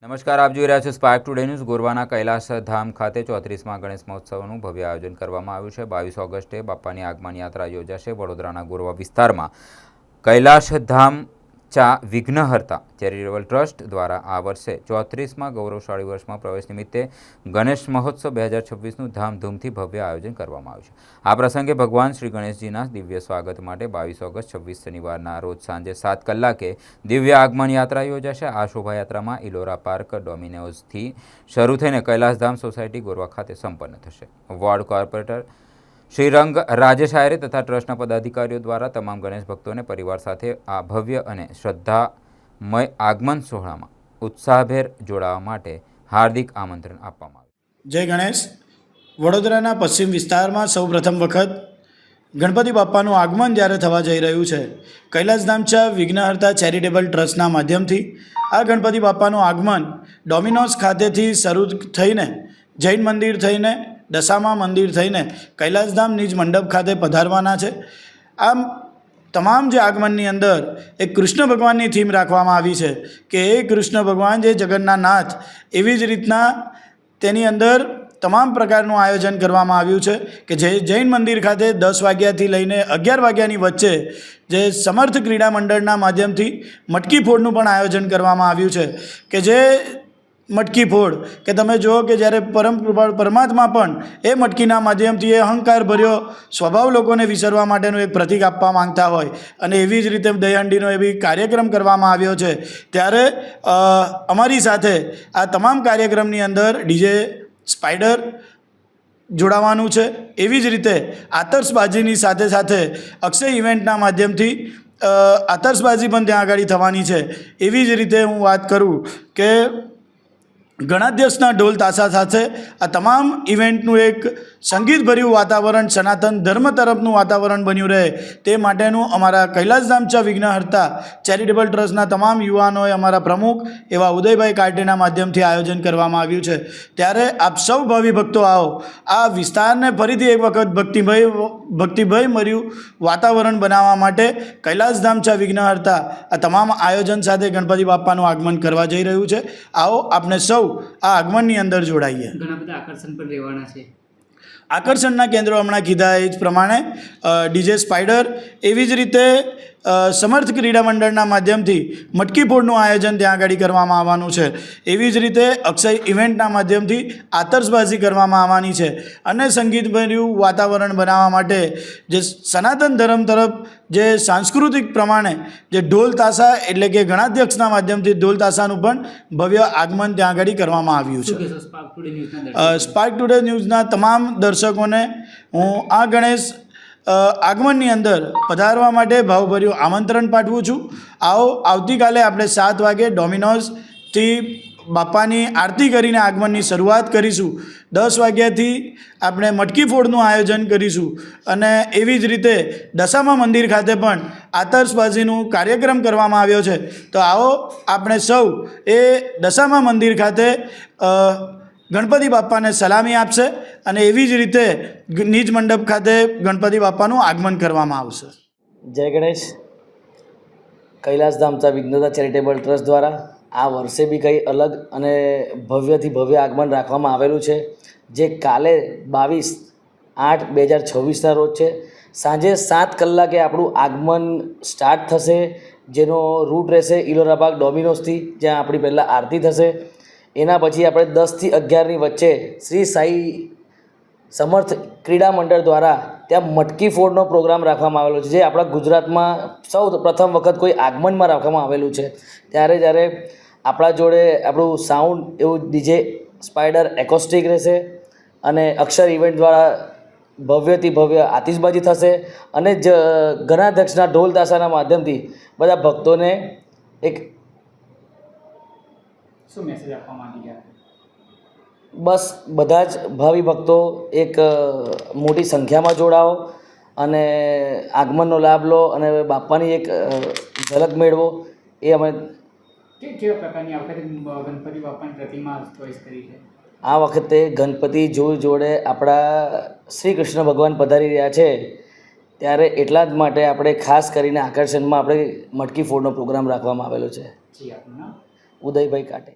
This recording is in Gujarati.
નમસ્કાર, આપ જોઈ રહ્યા છો સ્પાર્ક ટુડે ન્યૂઝ। ગોરવાના કૈલાસ ધામ ખાતે 34મા ગણેશ મહોત્સવનું ભવ્ય આયોજન કરવામાં આવ્યું છે। 22 ઓગસ્ટે બાપાની આગમન યાત્રા યોજાશે। વડોદરાના ગોરવા વિસ્તારમાં કૈલાસ ધામ ચા વિઘ્નહર્તા ચેરિટેબલ ટ્રસ્ટ દ્વારા આ વર્ષે 34મા ગૌરવશાળી વર્ષમાં પ્રવેશ નિમિત્તે ગણેશ મહોત્સવ 2026નું ધામધૂમથી ભવ્ય આયોજન કરવામાં આવ્યું છે। આ પ્રસંગે ભગવાન શ્રી ગણેશજીના દિવ્ય સ્વાગત માટે 22 ઓગસ્ટ 26 શનિવારના રોજ સાંજે 7 કલાકે દિવ્ય આગમન યાત્રા યોજાશે। આ શોભાયાત્રામાં ઇલોરા પાર્ક ડોમિનોઝથી શરૂ થઈને કૈલાસધામ સોસાયટી ગોરવા ખાતે સંપન્ન થશે। વોર્ડ કોર્પોરેટર શ્રીરંગ રાજેશ આયરે તથા ટ્રસ્ટના પદાધિકારીઓ દ્વારા તમામ ગણેશ ભક્તોને પરિવાર સાથે આ ભવ્ય અને શ્રદ્ધામય આગમન સોહળામાં ઉત્સાહભેર જોડાવા માટે હાર્દિક આમંત્રણ આપવામાં આવ્યું। જય ગણેશ। વડોદરાના પશ્ચિમ વિસ્તારમાં સૌ પ્રથમ વખત ગણપતિ બાપાનું આગમન જ્યારે થવા જઈ રહ્યું છે, કૈલાસધામ ચા વિઘ્નહર્તા ચેરિટેબલ ટ્રસ્ટના માધ્યમથી આ ગણપતિ બાપાનું આગમન ડોમિનોઝ ખાતેથી શરૂ થઈને જૈન મંદિર થઈને દશામા મંદિર થઈને કૈલાસધામ નિજ મંડપ ખાતે પધારવાના છે। આમ તમામ જે આગમનની અંદર એક કૃષ્ણ ભગવાનની થીમ રાખવામાં આવી છે કે એ કૃષ્ણ ભગવાન જે જગતના નાથ, એવી જ રીતના તેની અંદર તમામ પ્રકારનું આયોજન કરવામાં આવ્યું છે કે જે જૈન મંદિર ખાતે 10 વાગ્યાથી લઈને 11 વાગ્યાની વચ્ચે જે સમર્થ ક્રીડા મંડળના માધ્યમથી મટકી ફોડનું પણ આયોજન કરવામાં આવ્યું છે કે જે મટકી ફોડ કે તમે જુઓ કે જ્યારે પરમાત્મા પણ એ મટકીના માધ્યમથી એ અહંકાર ભર્યો સ્વભાવ લોકોને વિસરવા માટેનું એક પ્રતીક આપવા માંગતા હોય અને એવી જ રીતે દહીહાંડીનો એવી કાર્યક્રમ કરવામાં આવ્યો છે। ત્યારે અમારી સાથે આ તમામ કાર્યક્રમની અંદર ડીજે સ્પાઈડર જોડાવાનું છે। એવી જ રીતે આતશબાજીની સાથે સાથે અક્ષય ઇવેન્ટના માધ્યમથી આતશબાજી પણ ત્યાં આગળ થવાની છે। એવી જ રીતે હું વાત કરું કે ગણાધ્યક્ષના ઢોલ તાશા સાથે આ તમામ ઇવેન્ટનું એક સંગીતભર્યું વાતાવરણ સનાતન ધર્મ તરફનું વાતાવરણ બન્યું રહે તે માટેનું અમારા કૈલાસધામ ચા વિઘ્નહર્તા ચેરિટેબલ ટ્રસ્ટના તમામ યુવાનોએ અમારા પ્રમુખ એવા ઉદયભાઈ કાટેના માધ્યમથી આયોજન કરવામાં આવ્યું છે। ત્યારે આપ સૌ ભાવિ ભક્તો આવો, આ વિસ્તારને ફરીથી એક વખત ભક્તિભયભર્યું વાતાવરણ બનાવવા માટે કૈલાસધામ ચા વિઘ્નહર્તા આ તમામ આયોજન સાથે ગણપતિ બાપાનું આગમન કરવા જઈ રહ્યું છે। આવો આપણે સૌ આ આગમનની અંદર જોડાઈએ। ઘણા બધા આકર્ષણ પણ રહેવાના છે। આકર્ષણના કેન્દ્રો હમણાં કીધા એ જ પ્રમાણે ડીજે સ્પાઈડર, એવી જ રીતે સમર્થ ક્રીડા મંડળના માધ્યમથી મટકી ફોડનું આયોજન ત્યાં આગળ કરવામાં આવવાનું છે। એવી જ રીતે અક્ષય ઇવેન્ટના માધ્યમથી આતશબાજી કરવામાં આવવાની છે અને સંગીતભર્યું વાતાવરણ બનાવવા માટે જે સનાતન ધર્મ તરફ જે સાંસ્કૃતિક પ્રમાણે જે ઢોલ તાશા એટલે કે ગણાધ્યક્ષના માધ્યમથી ઢોલ તાશાનું પણ ભવ્ય આગમન ત્યાં આગળ કરવામાં આવ્યું છે। સ્પાર્ક ટુડે ન્યૂઝના તમામ દર્શકોને હું આ ગણેશ આગમનની અંદર પધારવા માટે ભાવભર્યું આમંત્રણ પાઠવું છું। આવો, આવતીકાલે આપણે 7 વાગે ડોમિનોઝથી બાપાની આરતી કરીને આગમનની શરૂઆત કરીશું। 10 વાગ્યાથી આપણે મટકી ફોડનું આયોજન કરીશું અને એવી જ રીતે દશામા મંદિર ખાતે પણ આતશબાજીનું કાર્યક્રમ કરવામાં આવ્યો છે। તો આવો આપણે સૌ એ દશામા મંદિર ખાતે ગણપતિ બાપાને સલામી આપશે અને એવી જ રીતે નિજ મંડપ ખાતે ગણપતિ બાપાનું આગમન કરવામાં આવશે। જય ગણેશ। કૈલાસધામ ચા વિઘ્નહર્તા ચેરિટેબલ ટ્રસ્ટ દ્વારા આ વર્ષે બી કંઈ અલગ અને ભવ્યથી ભવ્ય આગમન રાખવામાં આવેલું છે, જે કાલે 22/8/2026ના રોજ છે। સાંજે 7 કલાકે આપણું આગમન સ્ટાર્ટ થશે, જેનો રૂટ રહેશે ઇલોરા પાર્ક ડોમિનોઝથી, જ્યાં આપણી પહેલાં આરતી થશે। એના પછી આપણે 10 થી 11ની વચ્ચે શ્રી સાઈ સમર્થ ક્રીડા મંડળ દ્વારા ત્યાં મટકી ફોડનો પ્રોગ્રામ રાખવામાં આવેલો છે, જે આપણા ગુજરાતમાં સૌ પ્રથમ વખત કોઈ આગમનમાં રાખવામાં આવેલું છે। જ્યારે આપણા જોડે આપણું સાઉન્ડ એવું ડીજે સ્પાઈડર એકોસ્ટિક રહેશે અને અક્ષર ઇવેન્ટ દ્વારા ભવ્યથી ભવ્ય આતિશબાજી થશે અને ગણાધ્યક્ષના ઢોલ તાશાના માધ્યમથી બધા ભક્તોને એક શું મેસેજ આપવા માંગી ગયા? બસ બધા જ ભાવિ ભક્તો એક મોટી સંખ્યામાં જોડાઓ અને આગમનનો લાભ લો અને બાપાની એક ઝલક મેળવો। એ અમે કેવા પ્રકારની આ વખતે ગણપતિ બાપાની પ્રતિમા ચોઈસ કરી છે? આ વખતે ગણપતિ જોડે આપણા શ્રી કૃષ્ણ ભગવાન પધારી રહ્યા છે, ત્યારે એટલા જ માટે આપણે ખાસ કરીને આકર્ષણમાં આપણે મટકી ફોડનો પ્રોગ્રામ રાખવામાં આવેલો છે। ઉદયભાઈ કાટે।